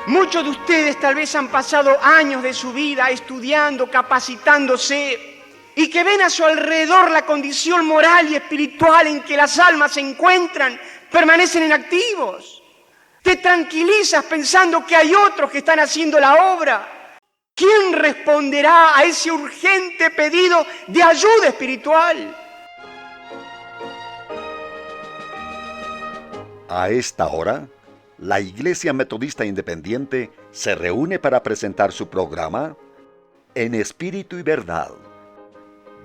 Muchos de ustedes tal vez han pasado años de su vida estudiando, capacitándose, y que ven a su alrededor la condición moral y espiritual en que las almas se encuentran, permanecen inactivos. Te tranquilizas pensando que hay otros que están haciendo la obra. ¿Quién responderá a ese urgente pedido de ayuda espiritual? A esta hora, la Iglesia Metodista Independiente se reúne para presentar su programa En Espíritu y Verdad.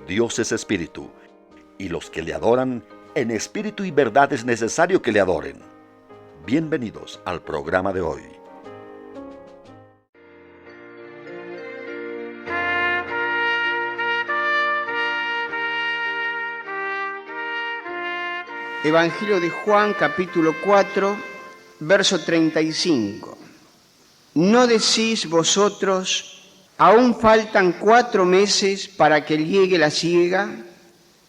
Dios es espíritu, y los que le adoran en espíritu y verdad es necesario que le adoren. Bienvenidos al programa de hoy. Evangelio de Juan, capítulo 4, verso 35. ¿No decís vosotros, aún faltan 4 meses para que llegue la siega?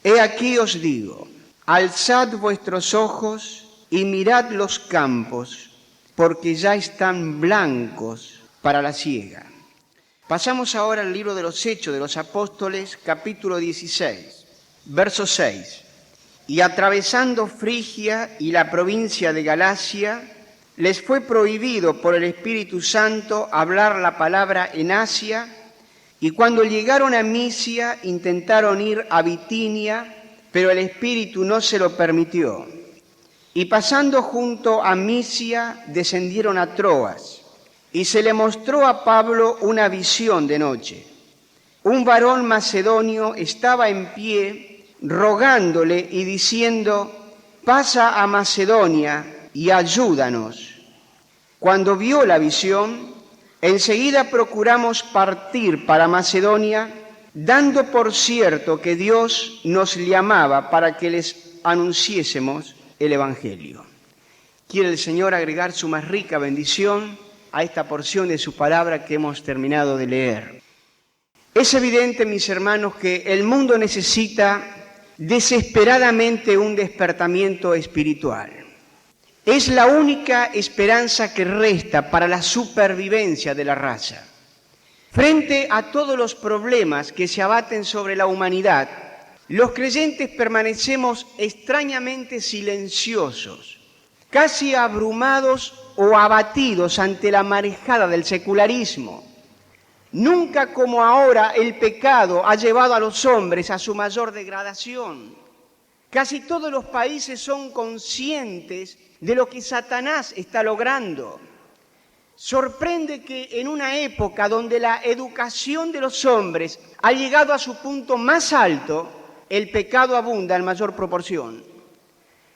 He aquí os digo, alzad vuestros ojos y mirad los campos, porque ya están blancos para la siega. Pasamos ahora al libro de los Hechos de los Apóstoles, capítulo 16, verso 6. Y atravesando Frigia y la provincia de Galacia, les fue prohibido por el Espíritu Santo hablar la palabra en Asia, y cuando llegaron a Misia intentaron ir a Bitinia, pero el Espíritu no se lo permitió. Y pasando junto a Misia, descendieron a Troas, y se le mostró a Pablo una visión de noche. Un varón macedonio estaba en pie, rogándole y diciendo, pasa a Macedonia y ayúdanos. Cuando vio la visión, enseguida procuramos partir para Macedonia, dando por cierto que Dios nos llamaba para que les anunciésemos el Evangelio. Quiere el Señor agregar su más rica bendición a esta porción de su palabra que hemos terminado de leer. Es evidente, mis hermanos, que el mundo necesita desesperadamente un despertamiento espiritual. Es la única esperanza que resta para la supervivencia de la raza. Frente a todos los problemas que se abaten sobre la humanidad, los creyentes permanecemos extrañamente silenciosos, casi abrumados o abatidos ante la marejada del secularismo. Nunca como ahora el pecado ha llevado a los hombres a su mayor degradación. Casi todos los países son conscientes de lo que Satanás está logrando. Sorprende que en una época donde la educación de los hombres ha llegado a su punto más alto, el pecado abunda en mayor proporción.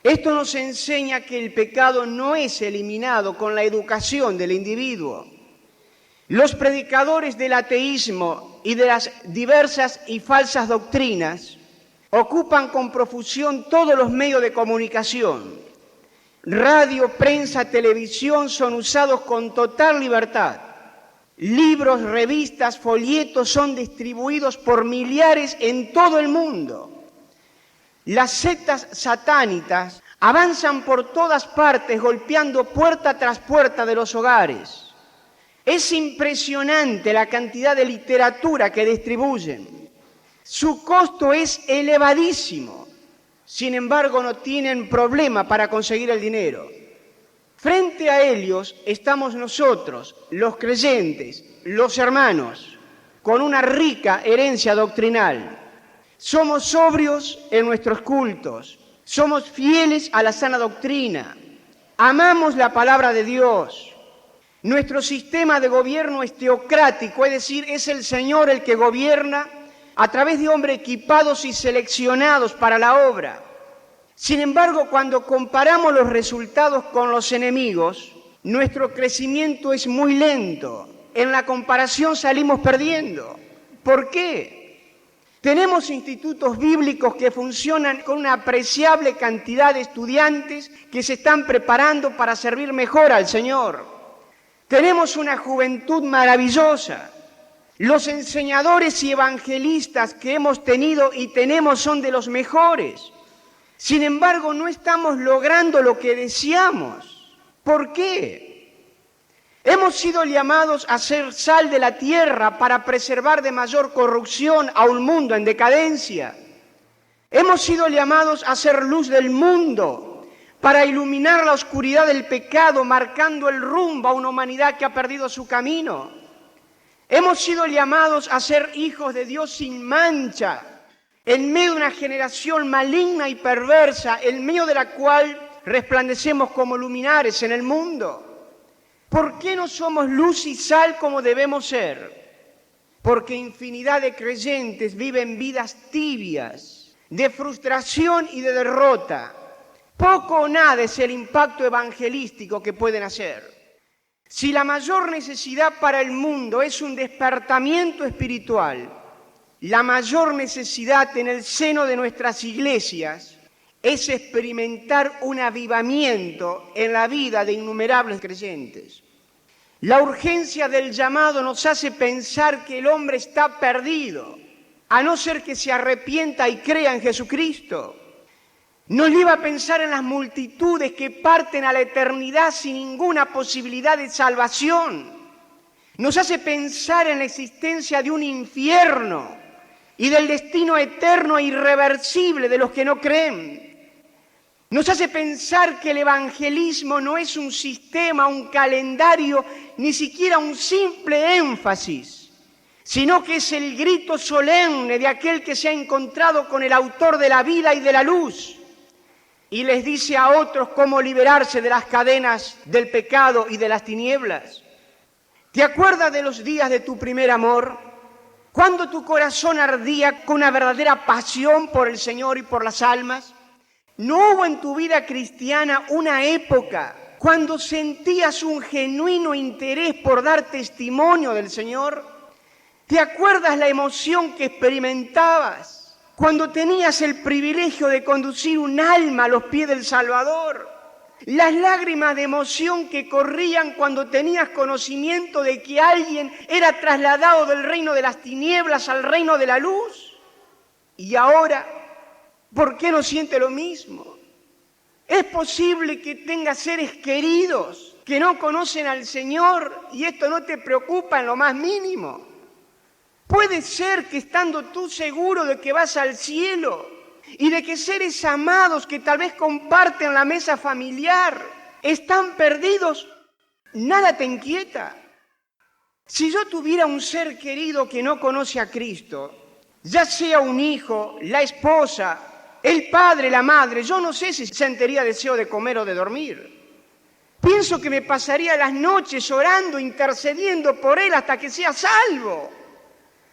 Esto nos enseña que el pecado no es eliminado con la educación del individuo. Los predicadores del ateísmo y de las diversas y falsas doctrinas ocupan con profusión todos los medios de comunicación. Radio, prensa, televisión son usados con total libertad. Libros, revistas, folletos son distribuidos por millares en todo el mundo. Las sectas satánicas avanzan por todas partes golpeando puerta tras puerta de los hogares. Es impresionante la cantidad de literatura que distribuyen. Su costo es elevadísimo. Sin embargo, no tienen problema para conseguir el dinero. Frente a ellos estamos nosotros, los creyentes, los hermanos, con una rica herencia doctrinal. Somos sobrios en nuestros cultos, somos fieles a la sana doctrina, amamos la palabra de Dios. Nuestro sistema de gobierno es teocrático, es decir, es el Señor el que gobierna a través de hombres equipados y seleccionados para la obra. Sin embargo, cuando comparamos los resultados con los enemigos, nuestro crecimiento es muy lento. En la comparación salimos perdiendo. ¿Por qué? Tenemos institutos bíblicos que funcionan con una apreciable cantidad de estudiantes que se están preparando para servir mejor al Señor. Tenemos una juventud maravillosa. Los enseñadores y evangelistas que hemos tenido y tenemos son de los mejores. Sin embargo, no estamos logrando lo que deseamos. ¿Por qué? Hemos sido llamados a ser sal de la tierra para preservar de mayor corrupción a un mundo en decadencia. Hemos sido llamados a ser luz del mundo para iluminar la oscuridad del pecado, marcando el rumbo a una humanidad que ha perdido su camino. Hemos sido llamados a ser hijos de Dios sin mancha, en medio de una generación maligna y perversa, en medio de la cual resplandecemos como luminares en el mundo. ¿Por qué no somos luz y sal como debemos ser? Porque infinidad de creyentes viven vidas tibias, de frustración y de derrota. Poco o nada es el impacto evangelístico que pueden hacer. Si la mayor necesidad para el mundo es un despertamiento espiritual, la mayor necesidad en el seno de nuestras iglesias es experimentar un avivamiento en la vida de innumerables creyentes. La urgencia del llamado nos hace pensar que el hombre está perdido, a no ser que se arrepienta y crea en Jesucristo. Nos lleva a pensar en las multitudes que parten a la eternidad sin ninguna posibilidad de salvación. Nos hace pensar en la existencia de un infierno y del destino eterno e irreversible de los que no creen. Nos hace pensar que el evangelismo no es un sistema, un calendario, ni siquiera un simple énfasis, sino que es el grito solemne de aquel que se ha encontrado con el autor de la vida y de la luz, y les dice a otros cómo liberarse de las cadenas del pecado y de las tinieblas. ¿Te acuerdas de los días de tu primer amor? Cuando tu corazón ardía con una verdadera pasión por el Señor y por las almas. ¿No hubo en tu vida cristiana una época cuando sentías un genuino interés por dar testimonio del Señor? ¿Te acuerdas la emoción que experimentabas cuando tenías el privilegio de conducir un alma a los pies del Salvador? Las lágrimas de emoción que corrían cuando tenías conocimiento de que alguien era trasladado del reino de las tinieblas al reino de la luz. Y ahora, ¿por qué no siente lo mismo? Es posible que tengas seres queridos que no conocen al Señor y esto no te preocupa en lo más mínimo. Puede ser que estando tú seguro de que vas al cielo y de que seres amados que tal vez comparten la mesa familiar están perdidos, nada te inquieta. Si yo tuviera un ser querido que no conoce a Cristo, ya sea un hijo, la esposa, el padre, la madre, yo no sé si sentiría deseo de comer o de dormir. Pienso que me pasaría las noches orando, intercediendo por él hasta que sea salvo.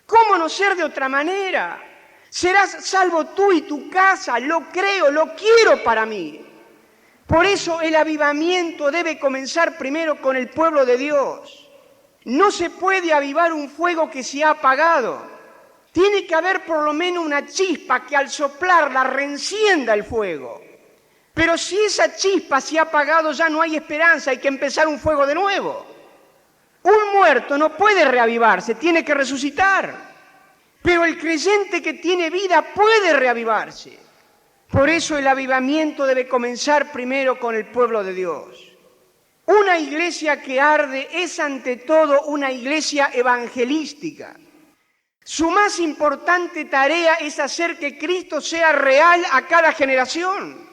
¿Cómo no ser de otra manera? Serás salvo tú y tu casa, lo creo, lo quiero para mí. Por eso el avivamiento debe comenzar primero con el pueblo de Dios. No se puede avivar un fuego que se ha apagado. Tiene que haber por lo menos una chispa que al soplarla reencienda el fuego. Pero si esa chispa se ha apagado ya no hay esperanza, hay que empezar un fuego de nuevo. Un muerto no puede reavivarse, tiene que resucitar. Pero el creyente que tiene vida puede reavivarse. Por eso el avivamiento debe comenzar primero con el pueblo de Dios. Una iglesia que arde es ante todo una iglesia evangelística. Su más importante tarea es hacer que Cristo sea real a cada generación.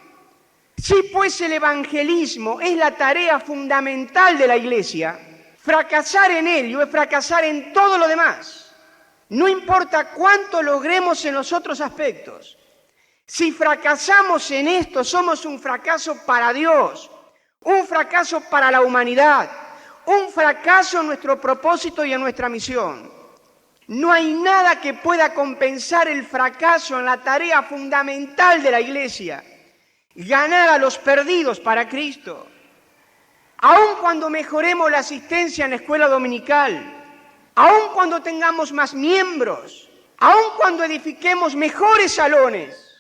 Si pues el evangelismo es la tarea fundamental de la iglesia, fracasar en ello es fracasar en todo lo demás. No importa cuánto logremos en los otros aspectos. Si fracasamos en esto, somos un fracaso para Dios, un fracaso para la humanidad, un fracaso en nuestro propósito y en nuestra misión. No hay nada que pueda compensar el fracaso en la tarea fundamental de la iglesia, ganar a los perdidos para Cristo. Aun cuando mejoremos la asistencia en la escuela dominical, aun cuando tengamos más miembros, aun cuando edifiquemos mejores salones,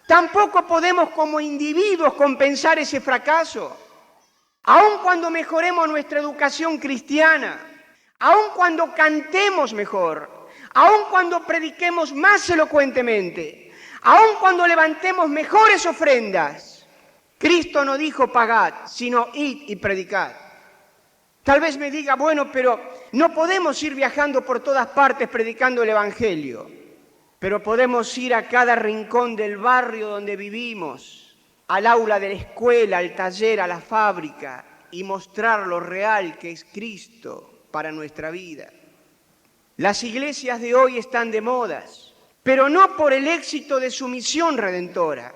tampoco podemos como individuos compensar ese fracaso. Aun cuando mejoremos nuestra educación cristiana, aun cuando cantemos mejor, aun cuando prediquemos más elocuentemente, aun cuando levantemos mejores ofrendas, Cristo no dijo pagad, sino id y predicad. Tal vez me diga, bueno, pero no podemos ir viajando por todas partes predicando el Evangelio, pero podemos ir a cada rincón del barrio donde vivimos, al aula de la escuela, al taller, a la fábrica, y mostrar lo real que es Cristo para nuestra vida. Las iglesias de hoy están de modas, pero no por el éxito de su misión redentora,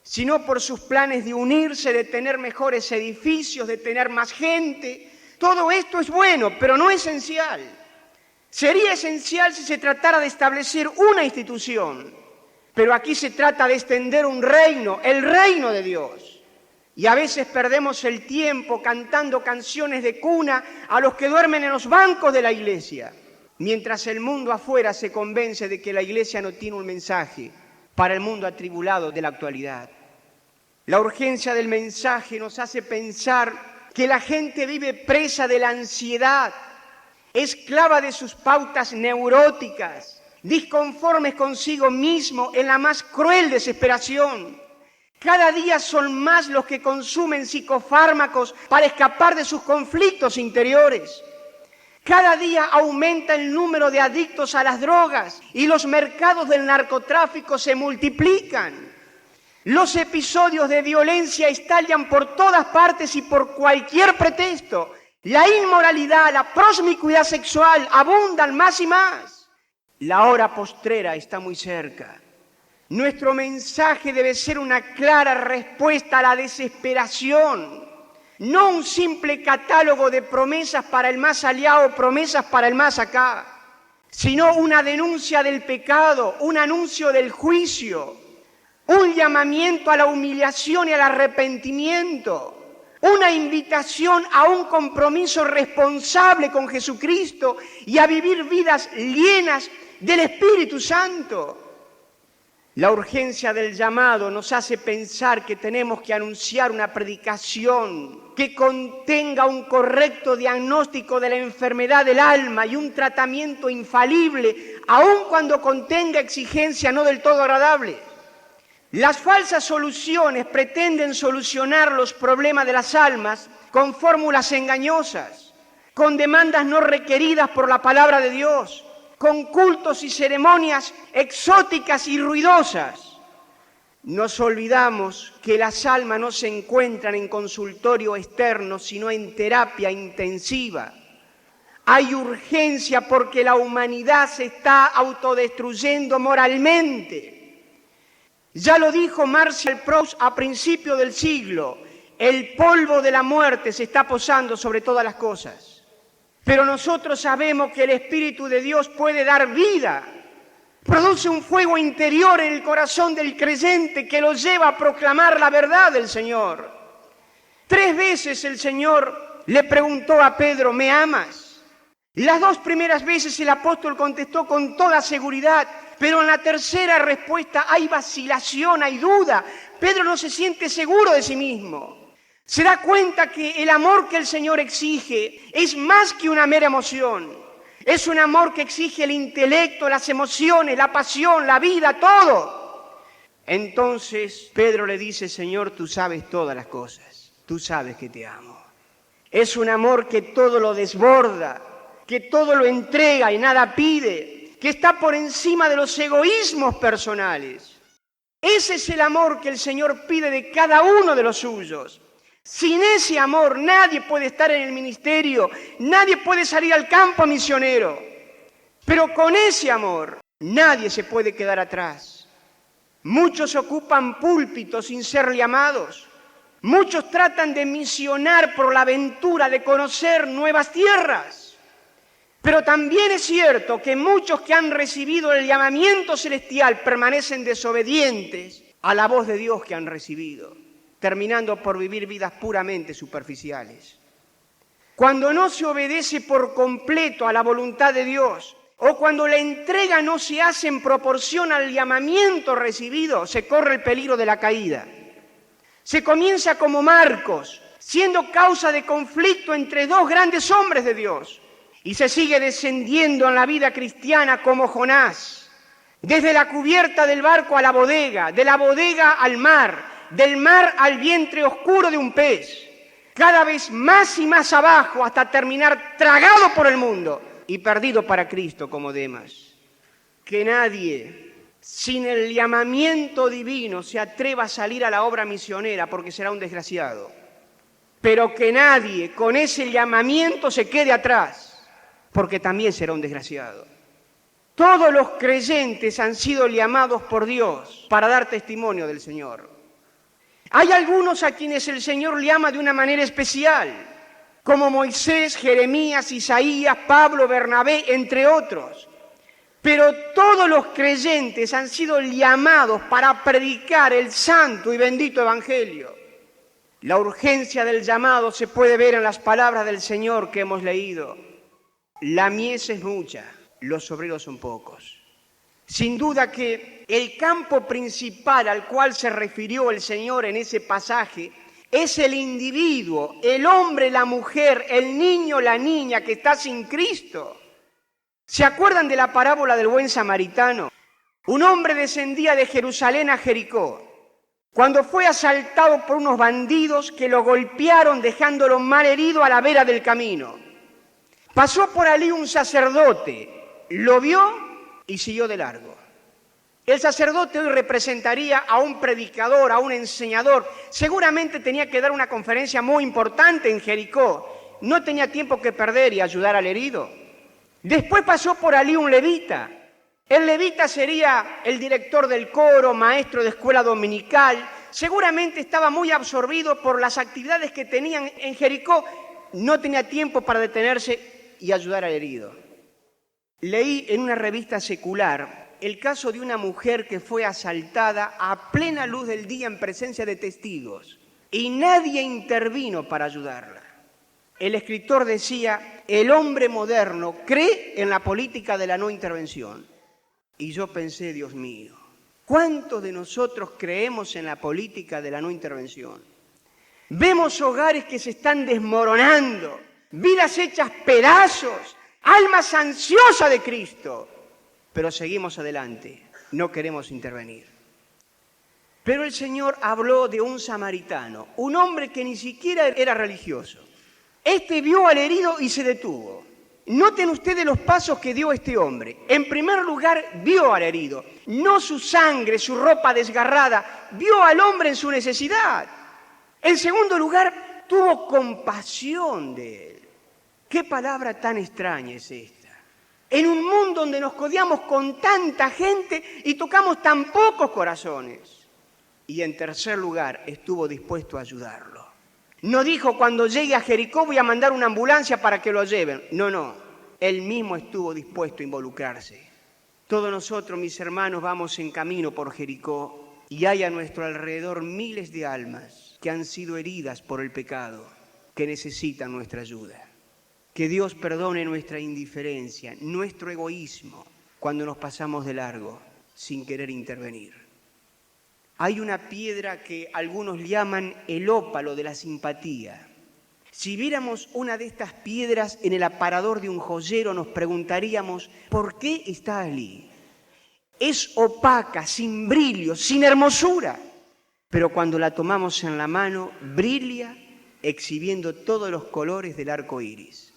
sino por sus planes de unirse, de tener mejores edificios, de tener más gente. Todo esto es bueno, pero no esencial. Sería esencial si se tratara de establecer una institución, pero aquí se trata de extender un reino, el reino de Dios. Y a veces perdemos el tiempo cantando canciones de cuna a los que duermen en los bancos de la iglesia, mientras el mundo afuera se convence de que la iglesia no tiene un mensaje para el mundo atribulado de la actualidad. La urgencia del mensaje nos hace pensar que la gente vive presa de la ansiedad, esclava de sus pautas neuróticas, disconformes consigo mismo en la más cruel desesperación. Cada día son más los que consumen psicofármacos para escapar de sus conflictos interiores. Cada día aumenta el número de adictos a las drogas y los mercados del narcotráfico se multiplican. Los episodios de violencia estallan por todas partes y por cualquier pretexto. La inmoralidad, la promiscuidad sexual abundan más y más. La hora postrera está muy cerca. Nuestro mensaje debe ser una clara respuesta a la desesperación, no un simple catálogo de promesas para el más allá o promesas para el más acá, sino una denuncia del pecado, un anuncio del juicio, un llamamiento a la humillación y al arrepentimiento, una invitación a un compromiso responsable con Jesucristo y a vivir vidas llenas del Espíritu Santo. La urgencia del llamado nos hace pensar que tenemos que anunciar una predicación que contenga un correcto diagnóstico de la enfermedad del alma y un tratamiento infalible, aun cuando contenga exigencias no del todo agradables. Las falsas soluciones pretenden solucionar los problemas de las almas con fórmulas engañosas, con demandas no requeridas por la palabra de Dios, con cultos y ceremonias exóticas y ruidosas. Nos olvidamos que las almas no se encuentran en consultorio externo, sino en terapia intensiva. Hay urgencia porque la humanidad se está autodestruyendo moralmente. Ya lo dijo Marcel Proust a principios del siglo, el polvo de la muerte se está posando sobre todas las cosas. Pero nosotros sabemos que el Espíritu de Dios puede dar vida, produce un fuego interior en el corazón del creyente que lo lleva a proclamar la verdad del Señor. 3 veces el Señor le preguntó a Pedro, ¿me amas? Las 2 primeras veces el apóstol contestó con toda seguridad, pero en la tercera respuesta hay vacilación, hay duda. Pedro no se siente seguro de sí mismo. Se da cuenta que el amor que el Señor exige es más que una mera emoción. Es un amor que exige el intelecto, las emociones, la pasión, la vida, todo. Entonces Pedro le dice, Señor, tú sabes todas las cosas. Tú sabes que te amo. Es un amor que todo lo desborda, que todo lo entrega y nada pide, que está por encima de los egoísmos personales. Ese es el amor que el Señor pide de cada uno de los suyos. Sin ese amor nadie puede estar en el ministerio, nadie puede salir al campo misionero. Pero con ese amor nadie se puede quedar atrás. Muchos ocupan púlpitos sin ser llamados. Muchos tratan de misionar por la aventura de conocer nuevas tierras. Pero también es cierto que muchos que han recibido el llamamiento celestial permanecen desobedientes a la voz de Dios que han recibido, terminando por vivir vidas puramente superficiales. Cuando no se obedece por completo a la voluntad de Dios, o cuando la entrega no se hace en proporción al llamamiento recibido, se corre el peligro de la caída. Se comienza como Marcos, siendo causa de conflicto entre 2 grandes hombres de Dios, y se sigue descendiendo en la vida cristiana como Jonás, desde la cubierta del barco a la bodega, de la bodega al mar, del mar al vientre oscuro de un pez. cada vez más y más abajo hasta terminar tragado por el mundo y perdido para Cristo como Demas. Que nadie, sin el llamamiento divino, se atreva a salir a la obra misionera porque será un desgraciado. Pero que nadie con ese llamamiento se quede atrás porque también será un desgraciado. Todos los creyentes han sido llamados por Dios para dar testimonio del Señor. Hay algunos a quienes el Señor llama de una manera especial, como Moisés, Jeremías, Isaías, Pablo, Bernabé, entre otros. Pero todos los creyentes han sido llamados para predicar el santo y bendito Evangelio. La urgencia del llamado se puede ver en las palabras del Señor que hemos leído. La mies es mucha, los obreros son pocos. Sin duda que el campo principal al cual se refirió el Señor en ese pasaje es el individuo, el hombre, la mujer, el niño, la niña que está sin Cristo. ¿Se acuerdan de la parábola del buen samaritano? Un hombre descendía de Jerusalén a Jericó cuando fue asaltado por unos bandidos que lo golpearon dejándolo mal herido a la vera del camino. Pasó por allí un sacerdote, lo vio y siguió de largo. El sacerdote hoy representaría a un predicador, a un enseñador. Seguramente tenía que dar una conferencia muy importante en Jericó. No tenía tiempo que perder y ayudar al herido. Después pasó por allí un levita. El levita sería el director del coro, maestro de escuela dominical. Seguramente estaba muy absorbido por las actividades que tenían en Jericó. No tenía tiempo para detenerse y ayudar al herido. Leí en una revista secular el caso de una mujer que fue asaltada a plena luz del día en presencia de testigos y nadie intervino para ayudarla. El escritor decía, el hombre moderno cree en la política de la no intervención. Y yo pensé, Dios mío, ¿cuántos de nosotros creemos en la política de la no intervención? Vemos hogares que se están desmoronando, vidas hechas pedazos, almas ansiosas de Cristo, pero seguimos adelante, no queremos intervenir. Pero el Señor habló de un samaritano, un hombre que ni siquiera era religioso. Este vio al herido y se detuvo. Noten ustedes los pasos que dio este hombre. En primer lugar, vio al herido, no su sangre, su ropa desgarrada, vio al hombre en su necesidad. En segundo lugar, tuvo compasión de él. ¿Qué palabra tan extraña es esta? En un mundo donde nos codeamos con tanta gente y tocamos tan pocos corazones. Y en tercer lugar, estuvo dispuesto a ayudarlo. No dijo, cuando llegue a Jericó voy a mandar una ambulancia para que lo lleven. No. Él mismo estuvo dispuesto a involucrarse. Todos nosotros, mis hermanos, vamos en camino por Jericó y hay a nuestro alrededor miles de almas que han sido heridas por el pecado, que necesitan nuestra ayuda. Que Dios perdone nuestra indiferencia, nuestro egoísmo, cuando nos pasamos de largo sin querer intervenir. Hay una piedra que algunos llaman el ópalo de la simpatía. Si viéramos una de estas piedras en el aparador de un joyero, nos preguntaríamos, ¿por qué está allí? Es opaca, sin brillo, sin hermosura, pero cuando la tomamos en la mano, brilla exhibiendo todos los colores del arco iris.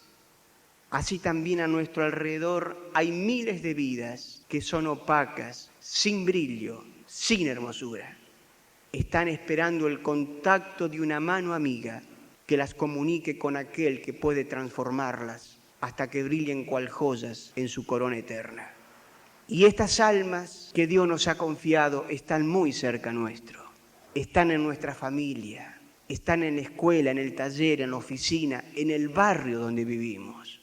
Así también a nuestro alrededor hay miles de vidas que son opacas, sin brillo, sin hermosura. Están esperando el contacto de una mano amiga que las comunique con aquel que puede transformarlas hasta que brillen cual joyas en su corona eterna. Y estas almas que Dios nos ha confiado están muy cerca nuestro, están en nuestra familia, están en la escuela, en el taller, en la oficina, en el barrio donde vivimos.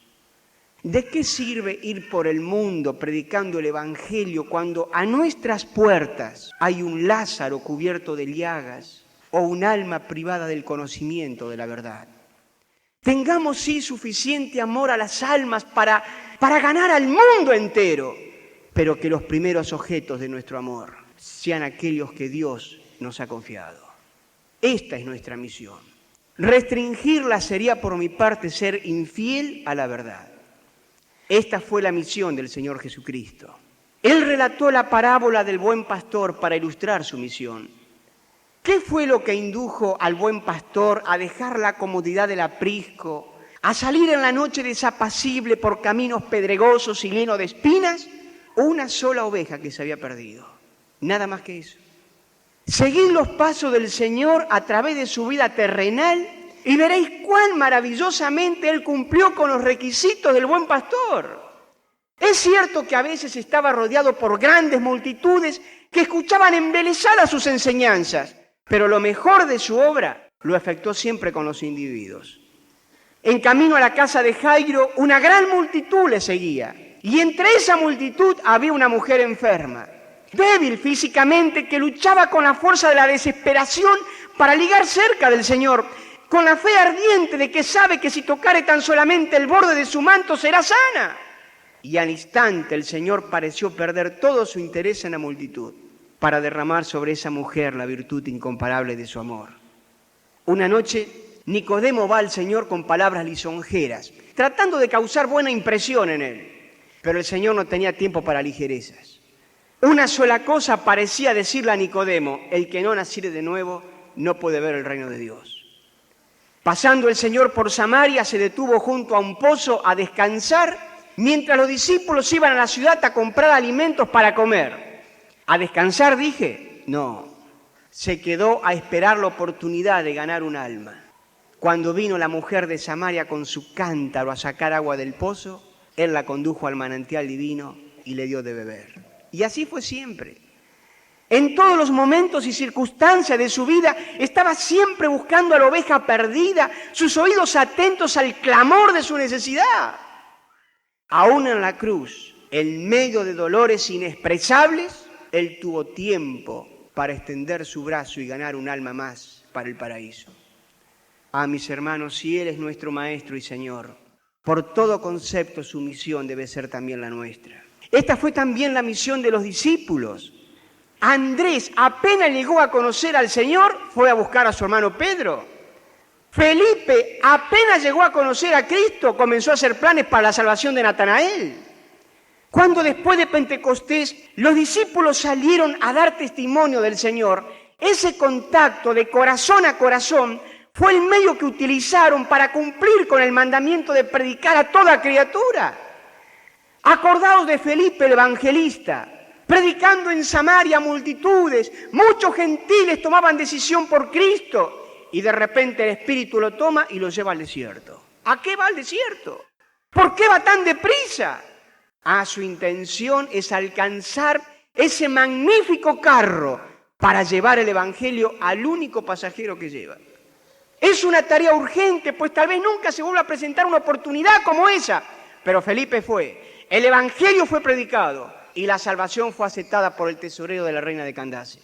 ¿De qué sirve ir por el mundo predicando el Evangelio cuando a nuestras puertas hay un Lázaro cubierto de llagas o un alma privada del conocimiento de la verdad? Tengamos sí suficiente amor a las almas para ganar al mundo entero, pero que los primeros objetos de nuestro amor sean aquellos que Dios nos ha confiado. Esta es nuestra misión. Restringirla sería por mi parte ser infiel a la verdad. Esta fue la misión del Señor Jesucristo. Él relató la parábola del buen pastor para ilustrar su misión. ¿Qué fue lo que indujo al buen pastor a dejar la comodidad del aprisco, a salir en la noche desapacible por caminos pedregosos y llenos de espinas? Una sola oveja que se había perdido. Nada más que eso. Seguid los pasos del Señor a través de su vida terrenal y veréis cuán maravillosamente Él cumplió con los requisitos del buen pastor. Es cierto que a veces estaba rodeado por grandes multitudes que escuchaban embelesadas sus enseñanzas, pero lo mejor de su obra lo efectuó siempre con los individuos. En camino a la casa de Jairo, una gran multitud le seguía, y entre esa multitud había una mujer enferma, débil físicamente, que luchaba con la fuerza de la desesperación para ligar cerca del Señor, con la fe ardiente de que sabe que si tocare tan solamente el borde de su manto será sana. Y al instante el Señor pareció perder todo su interés en la multitud para derramar sobre esa mujer la virtud incomparable de su amor. Una noche, Nicodemo va al Señor con palabras lisonjeras, tratando de causar buena impresión en él. Pero el Señor no tenía tiempo para ligerezas. Una sola cosa parecía decirle a Nicodemo: el que no naciere de nuevo no puede ver el reino de Dios. Pasando el Señor por Samaria, se detuvo junto a un pozo a descansar, mientras los discípulos iban a la ciudad a comprar alimentos para comer. ¿A descansar dije? No. Se quedó a esperar la oportunidad de ganar un alma. Cuando vino la mujer de Samaria con su cántaro a sacar agua del pozo, Él la condujo al manantial divino y le dio de beber. Y así fue siempre. En todos los momentos y circunstancias de su vida estaba siempre buscando a la oveja perdida, sus oídos atentos al clamor de su necesidad. Aún en la cruz, en medio de dolores inexpresables, Él tuvo tiempo para extender su brazo y ganar un alma más para el paraíso. Ah, mis hermanos, si Él es nuestro Maestro y Señor, por todo concepto su misión debe ser también la nuestra. Esta fue también la misión de los discípulos. Andrés apenas llegó a conocer al Señor, fue a buscar a su hermano Pedro. Felipe apenas llegó a conocer a Cristo, comenzó a hacer planes para la salvación de Natanael. Cuando después de Pentecostés los discípulos salieron a dar testimonio del Señor, ese contacto de corazón a corazón fue el medio que utilizaron para cumplir con el mandamiento de predicar a toda criatura. Acordaos de Felipe el evangelista, predicando en Samaria a multitudes, muchos gentiles tomaban decisión por Cristo y de repente el Espíritu lo toma y lo lleva al desierto. ¿A qué va al desierto? ¿Por qué va tan deprisa? Su intención es alcanzar ese magnífico carro para llevar el Evangelio al único pasajero que lleva. Es una tarea urgente, pues tal vez nunca se vuelva a presentar una oportunidad como esa. Pero Felipe fue, el Evangelio fue predicado y la salvación fue aceptada por el tesorero de la reina de Candace.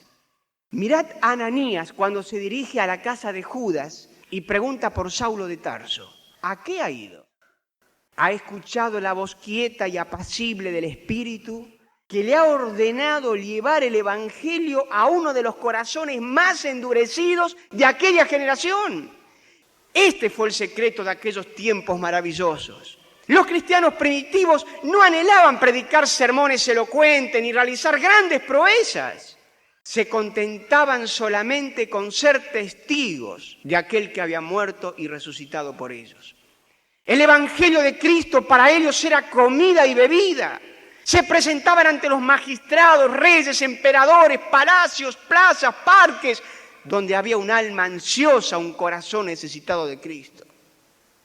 Mirad a Ananías cuando se dirige a la casa de Judas y pregunta por Saulo de Tarso. ¿A qué ha ido? ¿Ha escuchado la voz quieta y apacible del Espíritu que le ha ordenado llevar el Evangelio a uno de los corazones más endurecidos de aquella generación? Este fue el secreto de aquellos tiempos maravillosos. Los cristianos primitivos no anhelaban predicar sermones elocuentes ni realizar grandes proezas. Se contentaban solamente con ser testigos de aquel que había muerto y resucitado por ellos. El Evangelio de Cristo para ellos era comida y bebida. Se presentaban ante los magistrados, reyes, emperadores, palacios, plazas, parques, donde había un alma ansiosa, un corazón necesitado de Cristo.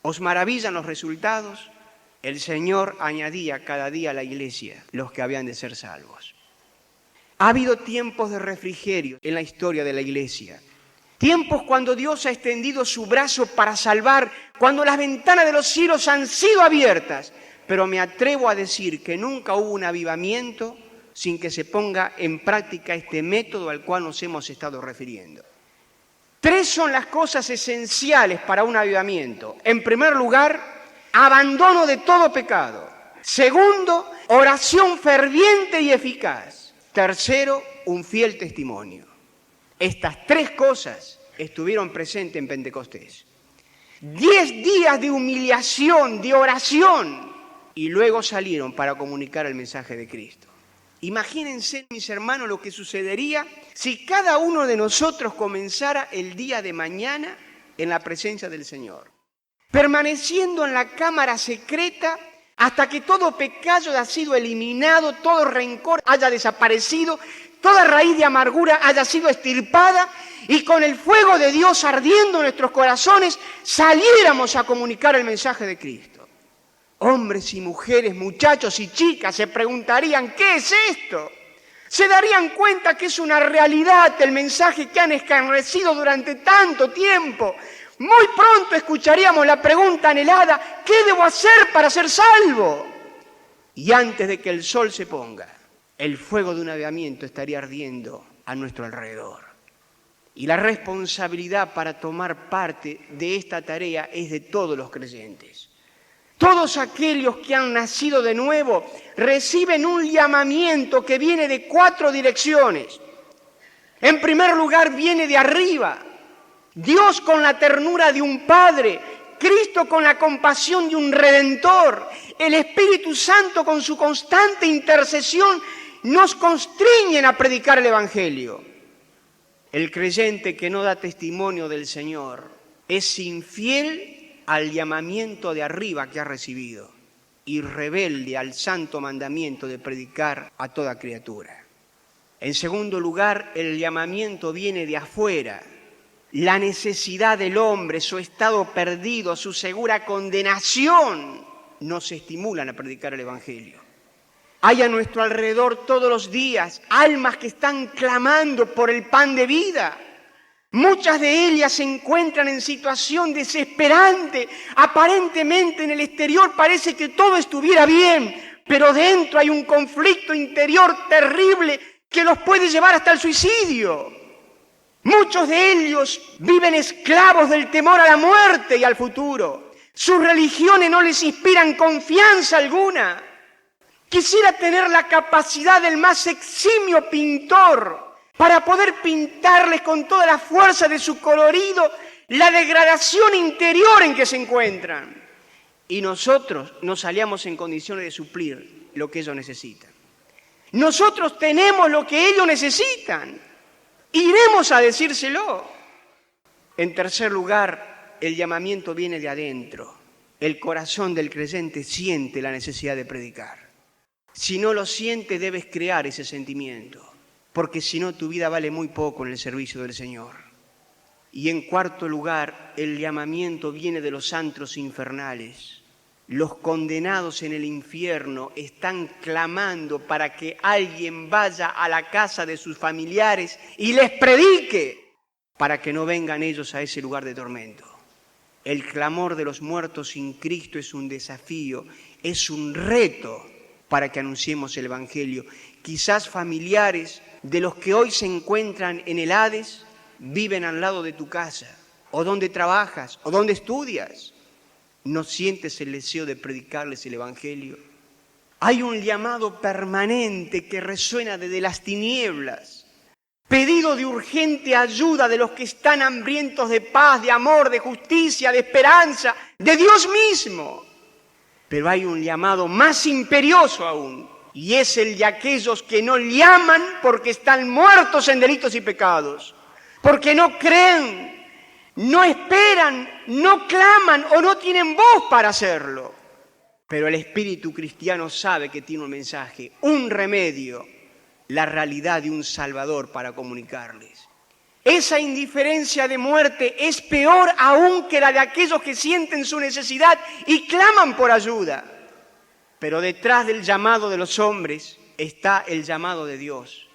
¿Os maravillan los resultados? El Señor añadía cada día a la iglesia los que habían de ser salvos. Ha habido tiempos de refrigerio en la historia de la iglesia. Tiempos cuando Dios ha extendido su brazo para salvar, cuando las ventanas de los cielos han sido abiertas. Pero me atrevo a decir que nunca hubo un avivamiento sin que se ponga en práctica este método al cual nos hemos estado refiriendo. 3 son las cosas esenciales para un avivamiento. En primer lugar, abandono de todo pecado. Segundo, oración ferviente y eficaz. Tercero, un fiel testimonio. Estas 3 cosas estuvieron presentes en Pentecostés. 10 días de humillación, de oración, y luego salieron para comunicar el mensaje de Cristo. Imagínense, mis hermanos, lo que sucedería si cada uno de nosotros comenzara el día de mañana en la presencia del Señor, permaneciendo en la cámara secreta hasta que todo pecado haya sido eliminado, todo rencor haya desaparecido, toda raíz de amargura haya sido extirpada y con el fuego de Dios ardiendo en nuestros corazones saliéramos a comunicar el mensaje de Cristo. Hombres y mujeres, muchachos y chicas se preguntarían, ¿qué es esto? Se darían cuenta que es una realidad el mensaje que han escarnecido durante tanto tiempo. Muy pronto escucharíamos la pregunta anhelada, ¿qué debo hacer para ser salvo? Y antes de que el sol se ponga, el fuego de un avivamiento estaría ardiendo a nuestro alrededor. Y la responsabilidad para tomar parte de esta tarea es de todos los creyentes. Todos aquellos que han nacido de nuevo reciben un llamamiento que viene de 4 direcciones. En primer lugar, viene de arriba. Dios con la ternura de un Padre, Cristo con la compasión de un Redentor, el Espíritu Santo con su constante intercesión nos constriñen a predicar el Evangelio. El creyente que no da testimonio del Señor es infiel al llamamiento de arriba que ha recibido y rebelde al santo mandamiento de predicar a toda criatura. En segundo lugar, el llamamiento viene de afuera. La necesidad del hombre, su estado perdido, su segura condenación, nos estimulan a predicar el Evangelio. Hay a nuestro alrededor todos los días almas que están clamando por el pan de vida. Muchas de ellas se encuentran en situación desesperante. Aparentemente en el exterior parece que todo estuviera bien, pero dentro hay un conflicto interior terrible que los puede llevar hasta el suicidio. Muchos de ellos viven esclavos del temor a la muerte y al futuro. Sus religiones no les inspiran confianza alguna. Quisiera tener la capacidad del más eximio pintor para poder pintarles con toda la fuerza de su colorido la degradación interior en que se encuentran. Y nosotros nos hallamos en condiciones de suplir lo que ellos necesitan. Nosotros tenemos lo que ellos necesitan. Iremos a decírselo. En tercer lugar, el llamamiento viene de adentro. El corazón del creyente siente la necesidad de predicar. Si no lo siente, debes crear ese sentimiento, porque si no, tu vida vale muy poco en el servicio del Señor. Y en cuarto lugar, el llamamiento viene de los antros infernales. Los condenados en el infierno están clamando para que alguien vaya a la casa de sus familiares y les predique, para que no vengan ellos a ese lugar de tormento. El clamor de los muertos sin Cristo es un desafío, es un reto para que anunciemos el Evangelio. Quizás familiares de los que hoy se encuentran en el Hades viven al lado de tu casa, o donde trabajas, o donde estudias. ¿No sientes el deseo de predicarles el Evangelio? Hay un llamado permanente que resuena desde las tinieblas, pedido de urgente ayuda de los que están hambrientos de paz, de amor, de justicia, de esperanza, de Dios mismo. Pero hay un llamado más imperioso aún, y es el de aquellos que no llaman porque están muertos en delitos y pecados, porque no creen, no esperan, no claman o no tienen voz para hacerlo. Pero el espíritu cristiano sabe que tiene un mensaje, un remedio, la realidad de un Salvador para comunicarles. Esa indiferencia de muerte es peor aún que la de aquellos que sienten su necesidad y claman por ayuda. Pero detrás del llamado de los hombres está el llamado de Dios.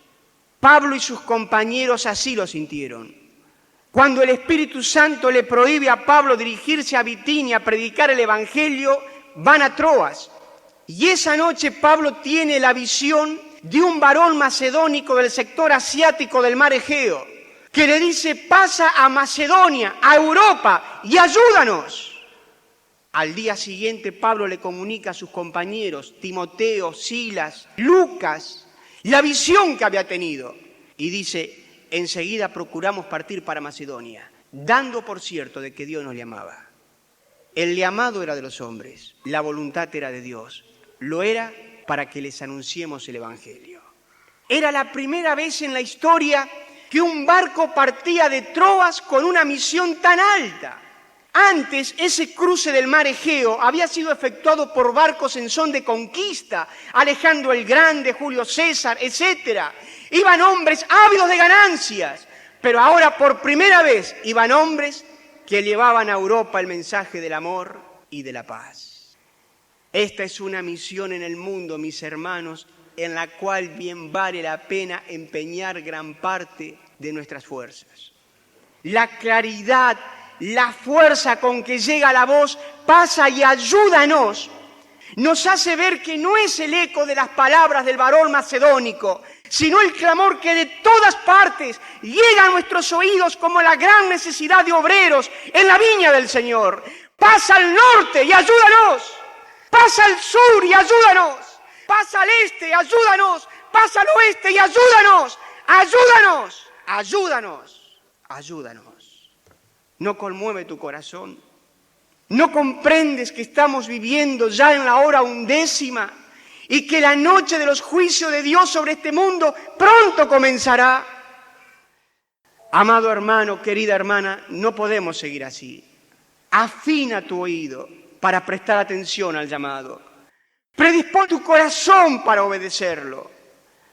Pablo y sus compañeros así lo sintieron. Cuando el Espíritu Santo le prohíbe a Pablo dirigirse a Bitinia a predicar el Evangelio, van a Troas. Y esa noche Pablo tiene la visión de un varón macedónico del sector asiático del mar Egeo, que le dice: pasa a Macedonia, a Europa, y ayúdanos. Al día siguiente Pablo le comunica a sus compañeros, Timoteo, Silas, Lucas, la visión que había tenido. Y dice: enseguida procuramos partir para Macedonia, dando por cierto de que Dios nos llamaba. El llamado era de los hombres, la voluntad era de Dios. Lo era para que les anunciemos el Evangelio. Era la primera vez en la historia que un barco partía de Troas con una misión tan alta. Antes, ese cruce del mar Egeo había sido efectuado por barcos en son de conquista, Alejandro el Grande, Julio César, etc. Iban hombres ávidos de ganancias, pero ahora por primera vez iban hombres que llevaban a Europa el mensaje del amor y de la paz. Esta es una misión en el mundo, mis hermanos, en la cual bien vale la pena empeñar gran parte de nuestras fuerzas. La claridad, la fuerza con que llega la voz pasa y ayúdanos. Nos hace ver que no es el eco de las palabras del varón macedónico, sino el clamor que de todas partes llega a nuestros oídos como la gran necesidad de obreros en la viña del Señor. Pasa al norte y ayúdanos. Pasa al sur y ayúdanos. Pasa al este, ayúdanos. Pasa al oeste y ayúdanos. Ayúdanos. Ayúdanos. Ayúdanos. ¿No conmueve tu corazón? ¿No comprendes que estamos viviendo ya en la hora 11ª y que la noche de los juicios de Dios sobre este mundo pronto comenzará? Amado hermano, querida hermana, no podemos seguir así. Afina tu oído para prestar atención al llamado. Predispón tu corazón para obedecerlo.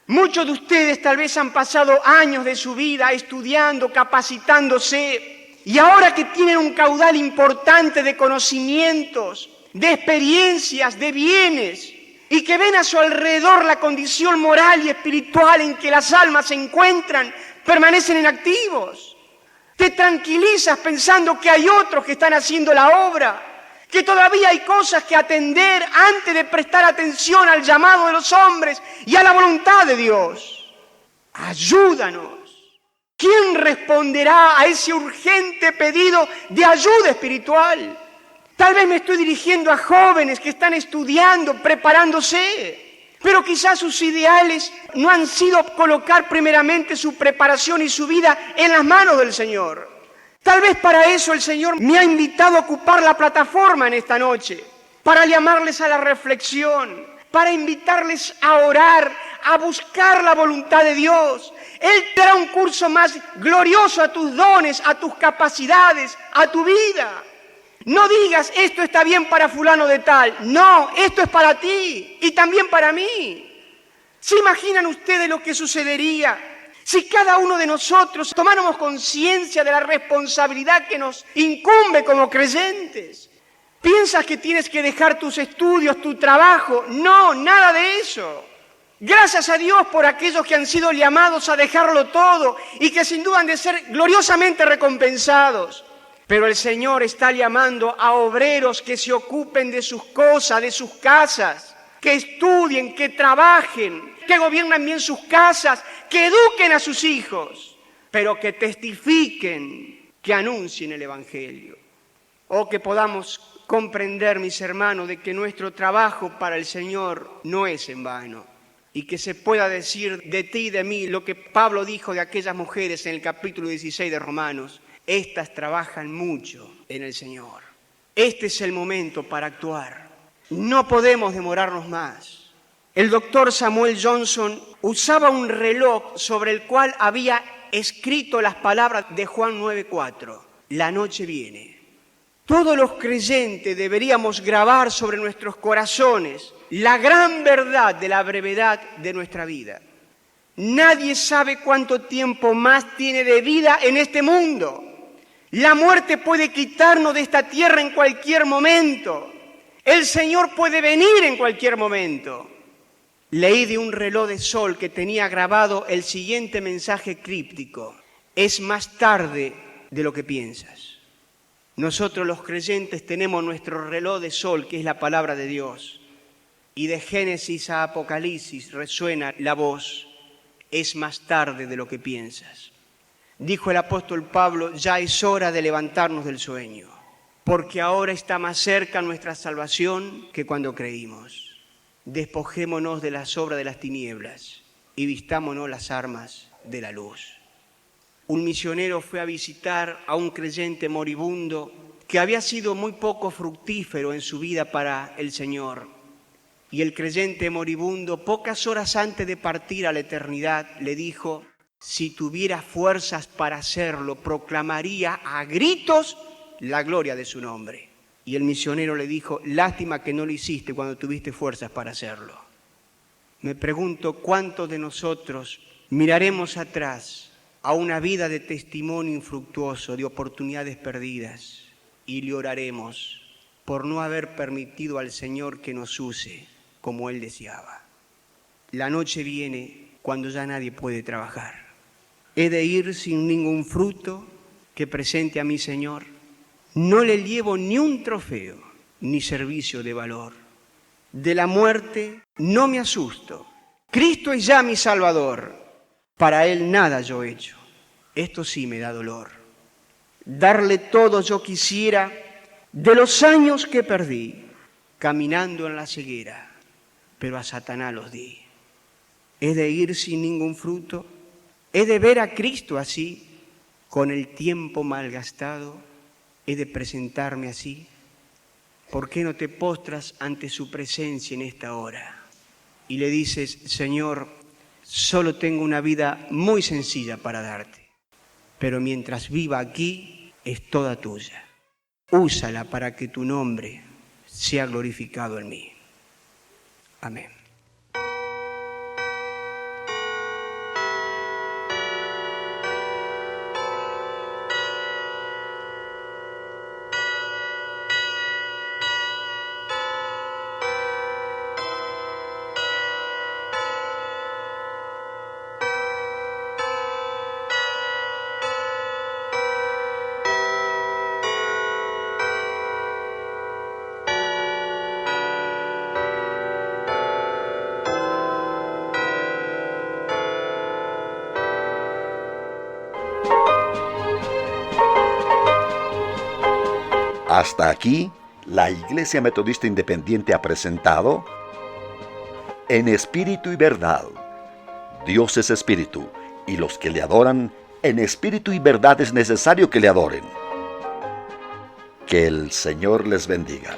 Muchos de ustedes tal vez han pasado años de su vida estudiando, capacitándose, y ahora que tienen un caudal importante de conocimientos, de experiencias, de bienes, y que ven a su alrededor la condición moral y espiritual en que las almas se encuentran, permanecen inactivos. Te tranquilizas pensando que hay otros que están haciendo la obra, que todavía hay cosas que atender antes de prestar atención al llamado de los hombres y a la voluntad de Dios. Ayúdanos. ¿Quién responderá a ese urgente pedido de ayuda espiritual? Tal vez me estoy dirigiendo a jóvenes que están estudiando, preparándose, pero quizás sus ideales no han sido colocar primeramente su preparación y su vida en las manos del Señor. Tal vez para eso el Señor me ha invitado a ocupar la plataforma en esta noche, para llamarles a la reflexión, para invitarles a orar, a buscar la voluntad de Dios. Él te dará un curso más glorioso a tus dones, a tus capacidades, a tu vida. No digas, esto está bien para fulano de tal. No, esto es para ti y también para mí. ¿Se imaginan ustedes lo que sucedería si cada uno de nosotros tomáramos conciencia de la responsabilidad que nos incumbe como creyentes? ¿Piensas que tienes que dejar tus estudios, tu trabajo? No, nada de eso. Gracias a Dios por aquellos que han sido llamados a dejarlo todo y que sin duda han de ser gloriosamente recompensados. Pero el Señor está llamando a obreros que se ocupen de sus cosas, de sus casas, que estudien, que trabajen, que gobiernen bien sus casas, que eduquen a sus hijos, pero que testifiquen, que anuncien el Evangelio. O que podamos comprender, mis hermanos, de que nuestro trabajo para el Señor no es en vano. Y que se pueda decir de ti y de mí lo que Pablo dijo de aquellas mujeres en el capítulo 16 de Romanos. Estas trabajan mucho en el Señor. Este es el momento para actuar. No podemos demorarnos más. El doctor Samuel Johnson usaba un reloj sobre el cual había escrito las palabras de Juan 9:4. La noche viene. Todos los creyentes deberíamos grabar sobre nuestros corazones la gran verdad de la brevedad de nuestra vida. Nadie sabe cuánto tiempo más tiene de vida en este mundo. La muerte puede quitarnos de esta tierra en cualquier momento. El Señor puede venir en cualquier momento. Leí de un reloj de sol que tenía grabado el siguiente mensaje críptico. Es más tarde de lo que piensas. Nosotros los creyentes tenemos nuestro reloj de sol, que es la palabra de Dios. Y de Génesis a Apocalipsis resuena la voz, es más tarde de lo que piensas. Dijo el apóstol Pablo, ya es hora de levantarnos del sueño, porque ahora está más cerca nuestra salvación que cuando creímos. Despojémonos de las obras de las tinieblas y vistámonos las armas de la luz. Un misionero fue a visitar a un creyente moribundo que había sido muy poco fructífero en su vida para el Señor. Y el creyente moribundo, pocas horas antes de partir a la eternidad, le dijo: si tuviera fuerzas para hacerlo, proclamaría a gritos la gloria de su nombre. Y el misionero le dijo: lástima que no lo hiciste cuando tuviste fuerzas para hacerlo. Me pregunto cuántos de nosotros miraremos atrás a una vida de testimonio infructuoso, de oportunidades perdidas, y le oraremos por no haber permitido al Señor que nos use como Él deseaba. La noche viene cuando ya nadie puede trabajar. ¿He de ir sin ningún fruto que presente a mi Señor? No le llevo ni un trofeo, ni servicio de valor. De la muerte no me asusto. Cristo es ya mi Salvador. Para Él nada yo he hecho. Esto sí me da dolor. Darle todo yo quisiera de los años que perdí, caminando en la ceguera, pero a Satanás los di. ¿He de ir sin ningún fruto? ¿He de ver a Cristo así, con el tiempo malgastado? ¿He de presentarme así? ¿Por qué no te postras ante su presencia en esta hora? Y le dices: Señor, solo tengo una vida muy sencilla para darte, pero mientras viva aquí es toda tuya. Úsala para que tu nombre sea glorificado en mí. Amén. Hasta aquí, la Iglesia Metodista Independiente ha presentado En Espíritu y Verdad. Dios es Espíritu, y los que le adoran en espíritu y verdad es necesario que le adoren. Que el Señor les bendiga.